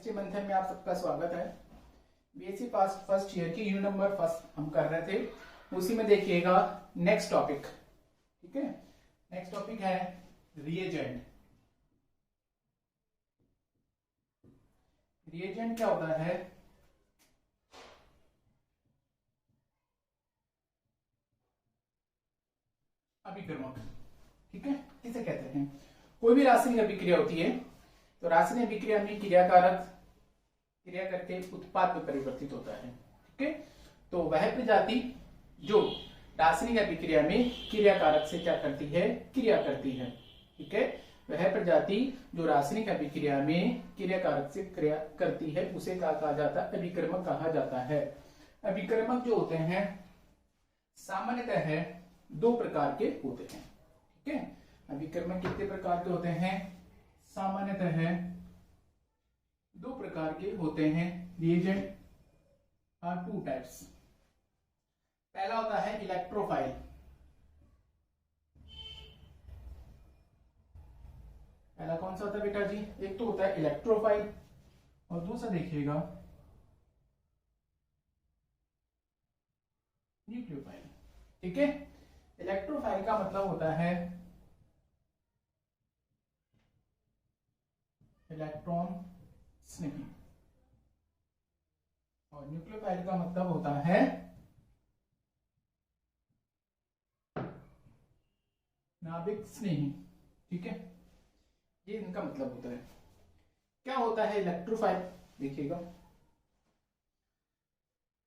Chemistry मंथन में आप सबका स्वागत है। बीएससी फर्स्ट ईयर की यूनिट नंबर फर्स्ट हम कर रहे थे, उसी में देखिएगा नेक्स्ट टॉपिक। ठीक है, नेक्स्ट टॉपिक है रिएजेंट। रिएजेंट क्या होता है? अभिक्रमक। ठीक है, किसे कहते हैं? कोई भी रासायनिक अभिक्रिया होती है तो रासायनिक अभिक्रिया में क्रियाकारक क्रिया करके उत्पाद में परिवर्तित होता है। ठीक है, तो वह प्रजाति जो रासायनिक अभिक्रिया में क्रियाकारक से क्या करती है? क्रिया करती है। ठीक है, वह प्रजाति जो रासायनिक अभिक्रिया में क्रियाकारक से क्रिया करती है उसे क्या कहा जाता है? अभिक्रमक कहा जाता है। अभिक्रमक जो होते हैं सामान्यतः है दो प्रकार के होते हैं। ठीक है, अभिक्रमक कितने प्रकार के होते हैं? सामान्यतः है दो प्रकार के होते हैं। Reagent are two types. पहला होता है इलेक्ट्रोफाइल। पहला कौन सा होता है बेटा जी? एक तो होता है इलेक्ट्रोफाइल और दूसरा देखिएगा न्यूक्लियोफाइल। ठीक है, इलेक्ट्रोफाइल का मतलब होता है इलेक्ट्रॉन स्नेही और न्यूक्लियोफाइल का मतलब होता है नाभिक स्नेही। ठीक है, ये इनका मतलब होता है। क्या होता है इलेक्ट्रोफाइल? देखिएगा,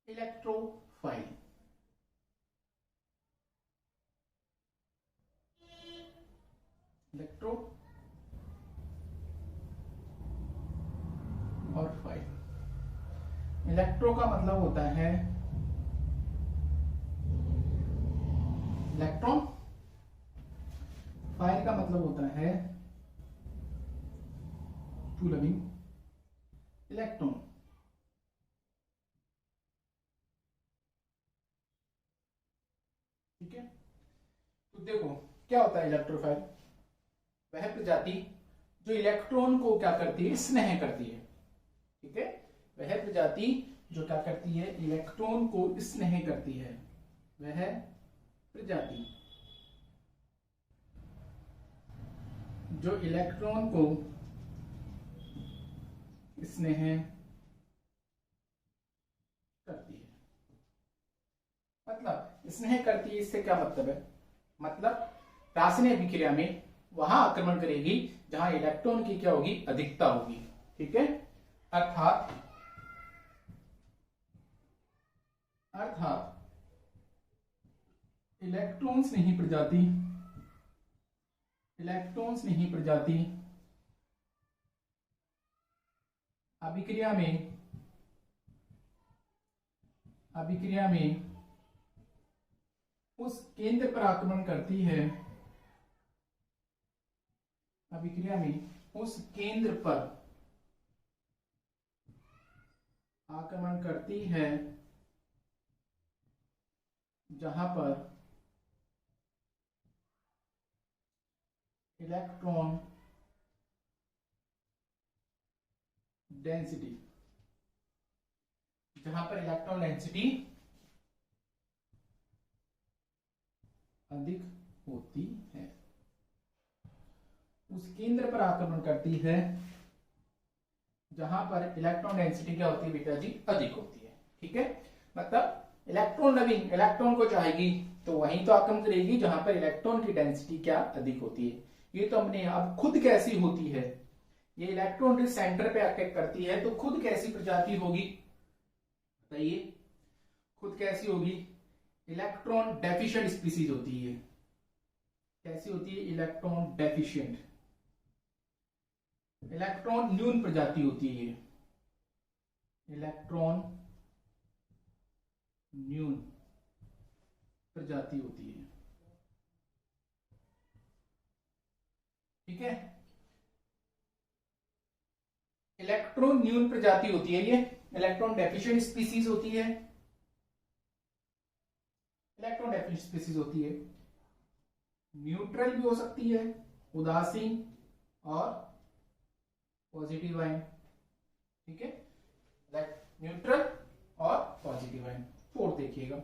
इलेक्ट्रोफाइल इलेक्ट्रो और फाइल। इलेक्ट्रो का मतलब होता है इलेक्ट्रॉन, फाइल का मतलब होता है टू लविंग इलेक्ट्रॉन। ठीक है, तो देखो क्या होता है इलेक्ट्रोफाइल? वह प्रजाति जो इलेक्ट्रॉन को क्या करती है? स्नेह करती है। ठीक है, वह प्रजाति जो क्या करती है? इलेक्ट्रॉन को स्नेह करती है। वह प्रजाति जो इलेक्ट्रॉन को स्नेह करती है। मतलब स्नेह करती है, इससे क्या मतलब है? मतलब रासायनिक अभिक्रिया में वहां आक्रमण करेगी जहां इलेक्ट्रॉन की क्या होगी? अधिकता होगी। ठीक है, अर्थात इलेक्ट्रॉन्स नहीं प्रजाति अभिक्रिया में उस केंद्र पर आक्रमण करती है। अभिक्रिया में उस केंद्र पर आक्रमण करती है जहां पर इलेक्ट्रॉन डेंसिटी अधिक होती है। उस केंद्र पर आक्रमण करती है जहां पर इलेक्ट्रॉन डेंसिटी क्या होती है बेटा जी? अधिक होती है। ठीक है, मतलब इलेक्ट्रॉन लविंग इलेक्ट्रॉन को चाहेगी तो वहीं तो आक्रमण करेगी जहां पर इलेक्ट्रॉन की डेंसिटी क्या अधिक होती है। ये तो हमने अब खुद कैसी होती है, ये इलेक्ट्रॉन सेंटर पे अटैक करती है तो खुद कैसी प्रजाति होगी बताइए? खुद कैसी होगी? इलेक्ट्रॉन डेफिशिएंट स्पीसीज होती है। कैसी होती है? इलेक्ट्रॉन डेफिशिएंट, इलेक्ट्रॉन न्यून प्रजाति होती है। इलेक्ट्रॉन न्यून प्रजाति होती है। ठीक है, इलेक्ट्रॉन न्यून प्रजाति होती है, ये इलेक्ट्रॉन डेफिशिएंट स्पीसीज होती है। इलेक्ट्रॉन डेफिशिएंट स्पीसीज होती है। न्यूट्रल भी हो सकती है, उदासीन और पॉजिटिव आयन। ठीक है, न्यूट्रल और पॉजिटिव आयन। फोर्थ देखिएगा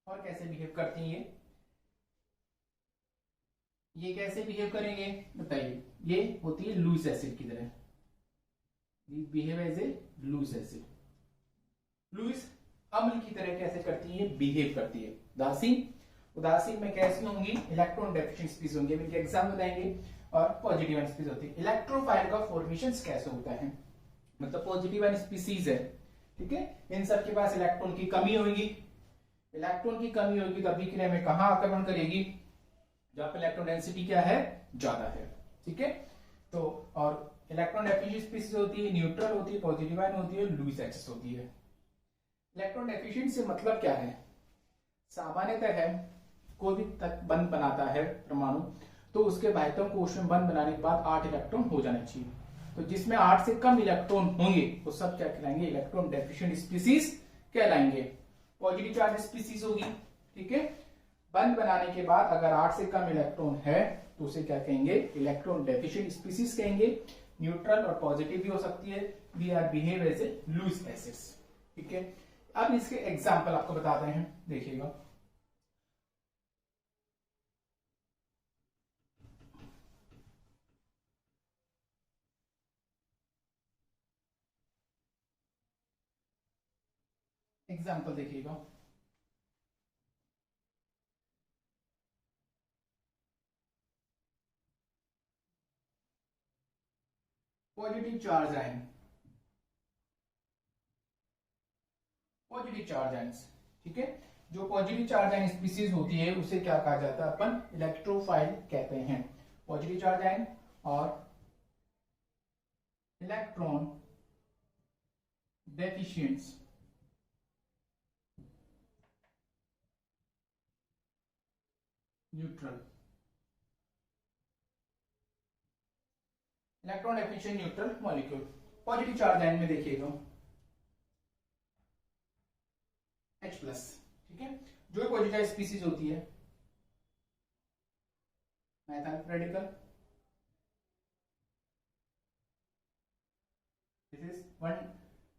और कैसे बिहेव करती हैं ये कैसे बिहेव करेंगे बताइए। ये होती है लुईस एसिड की तरह, behave as a Lewis acid. Lewis अम्ल की तरह कैसे करती है, बिहेव करती है। उदासीन में कैसी होंगी, इलेक्ट्रॉन डेफिशिएंट स्पीसीज होंगे, इनके एग्जाम बताएंगे। और पॉजिटिव आयन स्पीसीज होती है। इलेक्ट्रोफाइल का फॉर्मेशन कैसे होता है, मतलब पॉजिटिव आयन स्पीसीज है, ठीक है, इन सब के पास इलेक्ट्रॉन की कमी होगी। इलेक्ट्रॉन की कमी होगी तो अभिक्रिया में कहां आक्रमण करेगी, जहां पे इलेक्ट्रॉन डेंसिटी क्या है, ज्यादा है, ठीक है। तो और इलेक्ट्रॉन डेफिशिएंट स्पीसीज होती है, न्यूट्रल होती है, पॉजिटिव आयन होती है, लुईस एक्सिस होती है। इलेक्ट्रॉन डेफिशिएंट से मतलब क्या है, सामान्यतः है कोई भी तत्व बंध बनाता है परमाणु, तो उसके बाह्यतम कोश में बंध बनाने के बाद 8 इलेक्ट्रॉन हो जाना चाहिए। तो जिसमें 8 से कम इलेक्ट्रॉन होंगे वो सब क्या कहलाएंगे, इलेक्ट्रॉन डेफिशिएंट स्पीसीज कहलाएंगे। पॉजिटिव चार्ज स्पीसीज होगी, ठीक है, बंध बनाने के बाद अगर 8 से कम इलेक्ट्रॉन है तो उसे क्या कहेंगे, इलेक्ट्रॉन डेफिशिएंट स्पीसीज कहेंगे। न्यूट्रल और पॉजिटिव भी हो सकती है, we are behave as a Lewis acids, ठीक है। अब इसके एग्जाम्पल आपको बताते हैं, देखिएगा। एग्जाम्पल देखिएगा, positive charge ion, positive charge ions, ठीक है। जो पॉजिटिव चार्ज आयन स्पीसीज होती है उसे क्या कहा जाता है, अपन इलेक्ट्रोफाइल कहते हैं। पॉजिटिव चार्ज आयन और electron deficients neutral, electron deficient neutral molecule. Positive charge ion में देखिएगा H+, ठीक है। जो पॉजिटिव स्पीसीज होती है, methyl radical, this is 1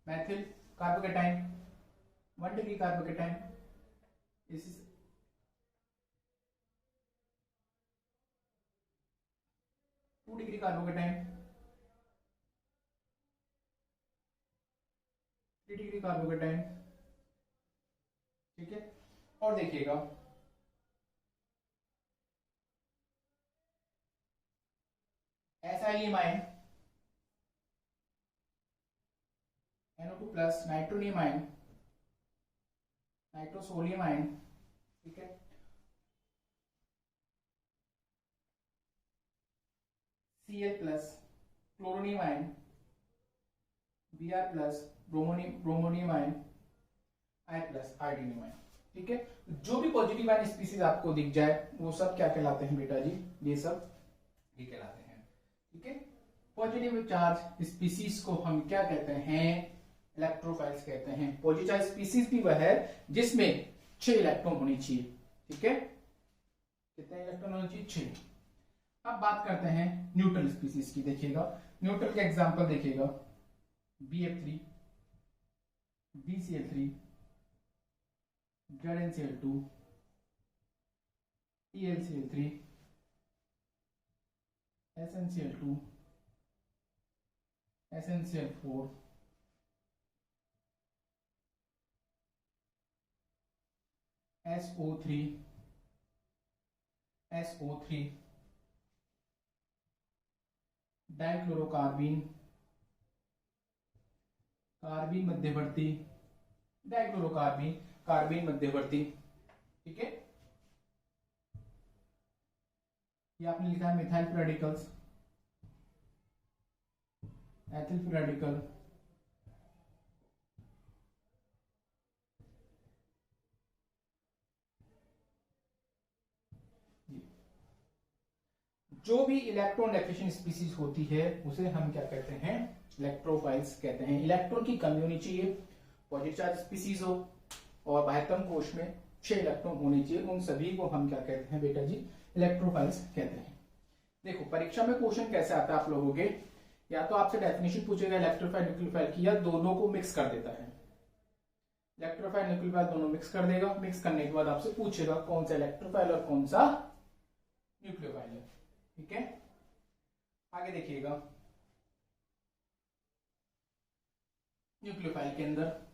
methyl carbocation, 1 degree carbocation, this is 2 degree carbocation, 3 degree carbocation, ठीक है। और देखिएगा SIM ion, NO2+, nitronium ion, nitrosonium ion, ठीक है, Cl+, chloronium ion, Br+, bromonium ion, I+, iodinium ion, ठीक है। जो भी पॉजिटिव आयन स्पीसीज आपको दिख जाए वो सब क्या कहलाते हैं बेटा जी, ये सब ये कहलाते हैं, ठीक है। पॉजिटिव चार्ज स्पीसीज को हम क्या कहते हैं, इलेक्ट्रोफाइल्स कहते हैं। पॉजिटिव चार्ज स्पीसीज भी वह है जिसमें 6 इलेक्ट्रॉन होनी चाहिए, ठीक है। कितने इलेक्ट्रॉन होने चाहिए, 6। अब बात करते हैं न्यूट्रल स्पीसीज की, देखिएगा न्यूट्रल के एग्जांपल देखिएगा, BF3, BCl3, ZnCl2, TlCl3, SnCl2, SnCl4, SO3, SO3, डाइक्लोरोकार्बीन, carbene मध्यवर्ती, डाइक्लोरोकार्बीन, कार्बीन मध्यवर्ती, ठीक है। ये आपने लिखा है मिथाइल रेडिकल्स, एथिल रेडिकल, जो भी इलेक्ट्रॉन डेफिशिएंट स्पीसीज होती है उसे हम क्या कहते हैं, इलेक्ट्रोफाइल्स कहते हैं। इलेक्ट्रॉन की कमी होनी चाहिए, पॉजिटिव चार्ज स्पीसीज हो और बाह्यतम कोश में 6 इलेक्ट्रॉन होने चाहिए, उन सभी को हम क्या कहते हैं बेटा जी, इलेक्ट्रोफाइल्स कहते हैं। देखो परीक्षा में क्वेश्चन कैसे आता है आप लोगों के, या तो आपसे डेफिनेशन पूछेगा इलेक्ट्रोफाइल न्यूक्लियोफाइल की, या दोनों को मिक्स कर देता है। इलेक्ट्रोफाइल न्यूक्लियोफाइल दोनों मिक्स कर देगा, मिक्स करने के बाद आपसे पूछेगा कौन सा इलेक्ट्रोफाइल और कौन सा न्यूक्लियोफाइल है। ठीक है, आगे देखिएगा न्यूक्लियोफाइल के अंदर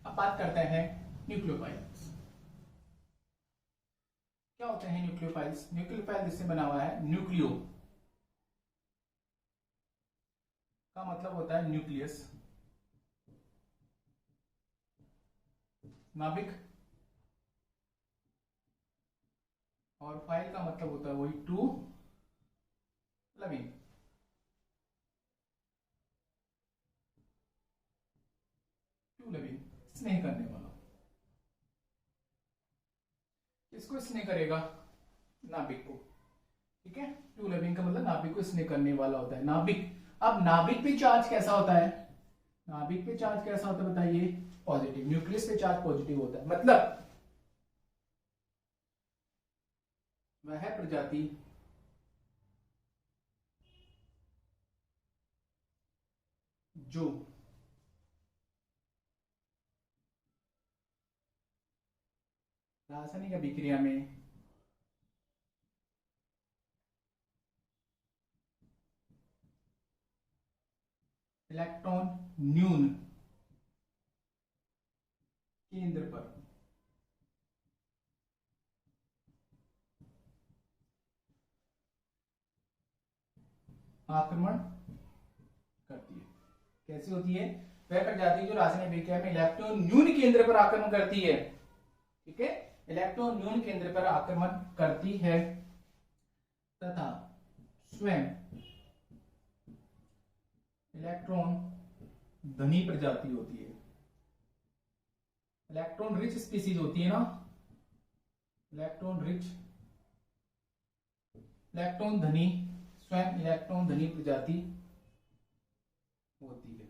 अब बात करते हैं न्यूक्लियोफाइल्स। क्या होते हैं न्यूक्लियोफाइल्स? न्यूक्लियोफाइल जिससे बना हुआ है, न्यूक्लियो का मतलब होता है न्यूक्लियस, नाभिक, और फाइल का मतलब होता है वही टू लविंग। टू लविंग, स्नेह करने वाला। इसको स्नेह करेगा नाभिक को। ठीक है, टू लविंग का मतलब नाभिक को स्नेह करने वाला होता है नाभिक। अब नाभिक पे चार्ज कैसा होता है? नाभिक पे चार्ज कैसा होता है बताइए? पॉजिटिव। न्यूक्लियस पे चार्ज पॉजिटिव होता है, मतलब वह प्रजाति जो रासायनिक अभिक्रिया में इलेक्ट्रॉन न्यून केंद्र पर आक्रमण करती है। कैसी होती है? वह प्रजाति जो रासायनिक अभिक्रिया में इलेक्ट्रॉन न्यून केंद्र पर आक्रमण करती है। ठीक है, इलेक्ट्रॉन न्यून केंद्र पर आक्रमण करती है तथा स्वयं इलेक्ट्रॉन धनी प्रजाति होती है। इलेक्ट्रॉन रिच स्पीसीज होती है ना, इलेक्ट्रॉन रिच, इलेक्ट्रॉन धनी, स्वयं इलेक्ट्रॉन धनी प्रजाति होती है।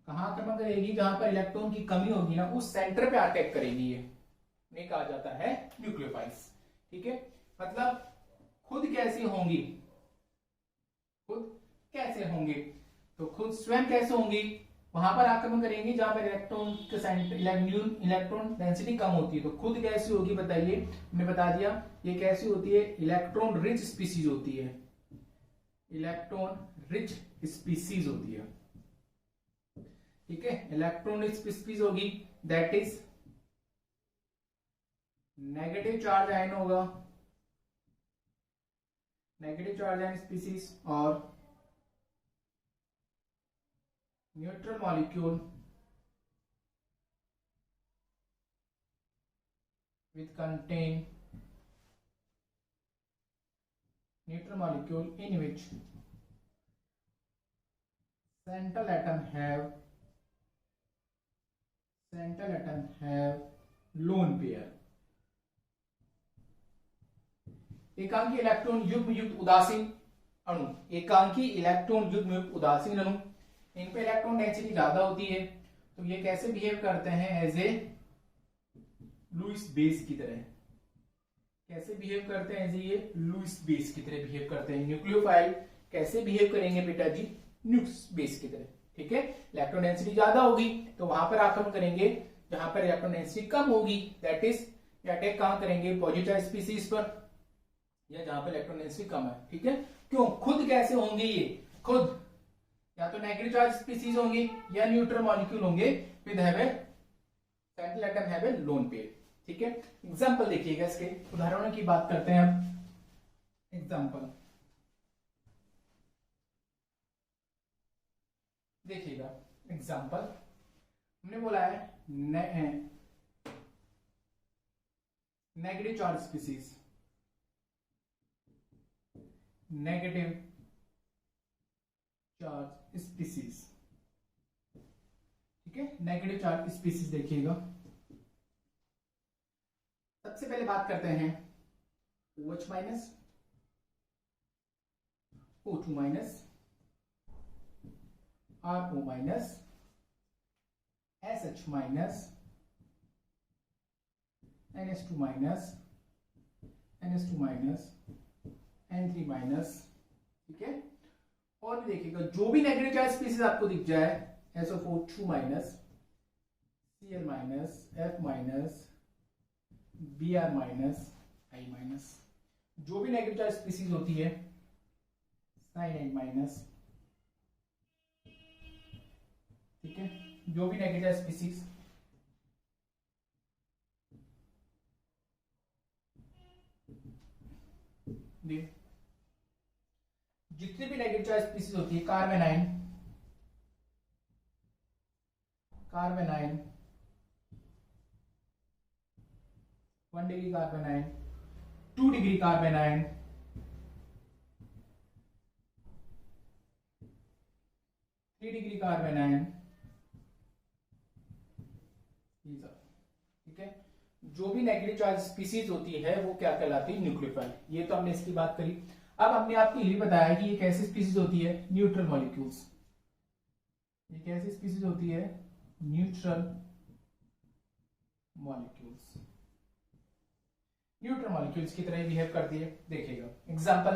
कहां आक्रमण करेगी? जहां पर इलेक्ट्रॉन की कमी होगी ना, उस सेंटर पे अटैक करेगी। ये कहा जाता है न्यूक्लियोफाइल्स। ठीक है, मतलब खुद कैसी होंगी? खुद कैसे होंगे? तो खुद स्वयं कैसे होंगी? वहां पर आक्रमण करेंगी जहां पर इलेक्ट्रॉन के सेंटर इलेक्ट्रॉन डेंसिटी कम होती है। तो खुद कैसी होगी बताइए? हमने बता दिया ये कैसी होती है, इलेक्ट्रॉन रिच स्पीसीज होती है। इलेक्ट्रॉन रिच स्पीसीज होती है। ठीक है, इलेक्ट्रॉन रिच स्पीसीज होगी, that is negative charge ion होगा, नेगेटिव चार्ज आयन स्पीसीज, और neutral molecule with contain neutral molecule in which central atom have lone pair। एकांकी इलेक्ट्रॉन युग्म युक्त उदासीन अणु, एकांकी इलेक्ट्रॉन युग्म युक्त उदासीन अणु, इन पे इलेक्ट्रॉन डेंसिटी ज्यादा होती है। तो ये कैसे बिहेव करते हैं? एज ए लुईस बेस की तरह। कैसे बिहेव करते हैं? ये लुईस बेस की तरह बिहेव करते हैं। न्यूक्लियोफाइल कैसे बिहेव करेंगे बेटा जी? न्यूक्लियस बेस की तरह। ठीक है, इलेक्ट्रॉन डेंसिटी ज्यादा होगी तो वहां पर आक्रमण करेंगे, जहां पर इलेक्ट्रॉन डेंसिटी कम होगी दैट इज अटैक कहां करेंगे? पॉजिटिव स्पीसीज पर, या जहां पर इलेक्ट्रॉन डेंसिटी कम है। ठीक है, क्यों? खुद कैसे होंगे? ये खुद या तो नेगेटिव चार्ज स्पीसीज होंगे या न्यूट्रल मॉलिक्यूल होंगे with have a central atom have a lone pair. ठीक है, एग्जांपल देखिएगा, इसके उदाहरणों की बात करते हैं अब। एग्जांपल देखिएगा, एग्जांपल हमने बोला है negative charge species, negative charge species. ठीक है, नेगेटिव चार्ज स्पीसीज देखिएगा। सबसे पहले बात करते हैं OH minus, O2 minus, RO minus, SH minus NH2 minus NH2 minus N3 minus, ठीक है। और भी देखिएगा जो भी नेगेटिव चार्ज स्पीसीज आपको दिख जाए, SO4 minus Cl minus F minus Br minus I minus, जो भी नेगेटिव चार्ज स्पीसीज होती है साइनाइड माइनस, ठीक है, जो भी नेगेटिव चार्ज स्पीसीज जितनी भी नेगेटिव चार्ज स्पीसीज होती है, कार्बेनाइन 1 डिग्री कार्बेनाइन, 2 डिग्री कार्बेनाइन, 3 डिग्री कार्बेनाइन, ठीक है। जो भी नेगेटिव चार्ज स्पीसीज होती है वो क्या कहलाती है, न्यूक्लियोफाइल। ये तो हमने इसकी बात करी। अब हमने आपको ये बताया कि ये कैसी स्पीसीज होती है, न्यूट्रल मॉलिक्यूल्स। ये कैसी स्पीसीज होती है, न्यूट्रल मॉलिक्यूल्स। न्यूट्रल मॉलिक्यूल्स की तरह बिहेव करती है। देखिएगा एग्जांपल,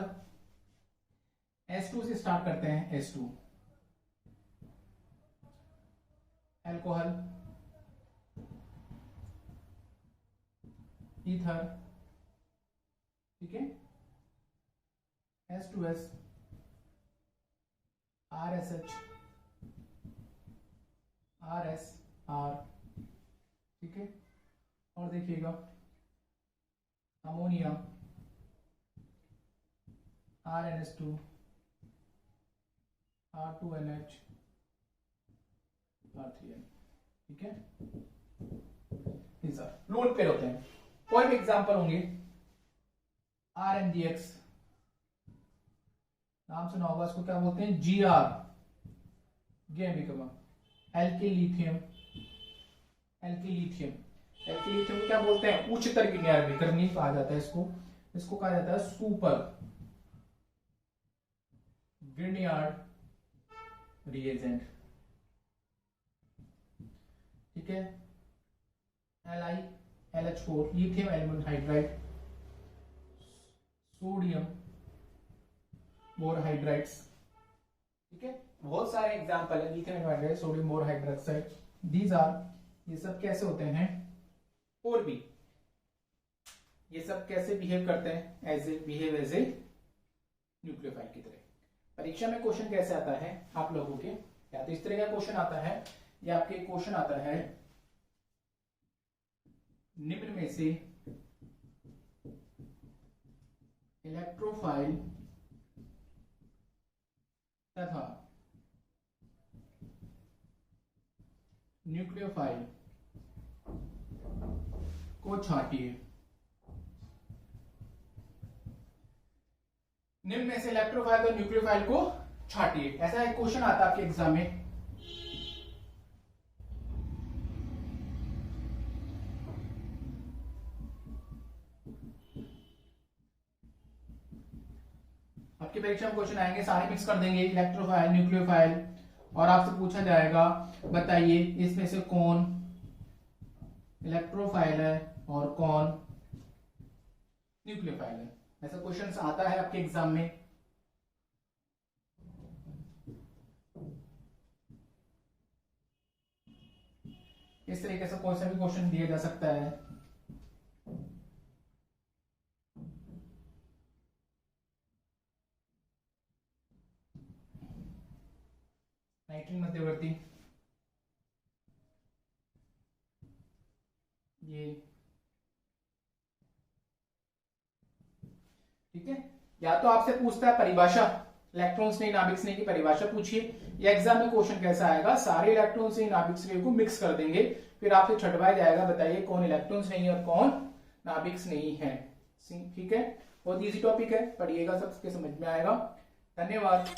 H2 से स्टार्ट करते हैं। H2 अल्कोहल, ईथर, ठीक है, H2S, RSH, RSR, ठीक है। और देखिएगा अमोनिया, RNS2, R2NH, R3N, ठीक है। लोन पेयर होते हैं। कोई भी एग्जांपल होंगे, RNGX, नाम सुना होगा, इसको क्या बोलते हैं, GR, एल्किल लिथियम, को क्या बोलते हैं, उच्चतर विकर्णी कहा जाता है इसको कहा जाता है सुपर ग्रिनियार्ड रिएजेंट, ठीक है। LiLH4 lithium aluminium hydride, sodium borohydrides, ठीक है। बहुत सारे एग्जांपल है, lithium hydride, sodium borohydroxide, these are, ये सब कैसे होते हैं, और भी ये सब कैसे बिहेव करते हैं, एज ए न्यूक्लियोफाइल की तरह। परीक्षा में क्वेश्चन कैसे आता है आप लोगों के, या तो इस तरह का क्वेश्चन आता है, या आपके क्वेश्चन आता है निम्न में से इलेक्ट्रोफाइल तथा न्यूक्लियोफाइल को छांटिए। निम्न में से इलेक्ट्रोफाइल और न्यूक्लियोफाइल को छांटिए, ऐसा एक क्वेश्चन आता है आपके एग्जाम में। आपकी परीक्षा में क्वेश्चन आएंगे, सारे मिक्स कर देंगे, इलेक्ट्रोफाइल, न्यूक्लियोफाइल, और आपसे पूछा जाएगा बताइए इसमें से कौन इलेक्ट्रोफाइल है और कौन न्यूक्लियोफाइल है। ऐसा क्वेश्चन आता है आपके एग्जाम में। इस तरीके से कोई सा भी क्वेश्चन दिया जा सकता है। नाइट्रिन मध्यवर्ती, ये ठीक है। या तो आपसे पूछता है परिभाषा, इलेक्ट्रॉन स्नेही नाभिक स्नेही की परिभाषा पूछिए, या एग्जाम में क्वेश्चन कैसा आएगा, सारे इलेक्ट्रॉन स्नेही नाभिक स्नेही को मिक्स कर देंगे, फिर आपसे छटवाया जाएगा बताइए कौन इलेक्ट्रॉन स्नेही और कौन नाभिक स्नेही है। ठीक है, बहुत इजी टॉपिक है, पढ़िएगा, सबके समझ में आएगा। धन्यवाद।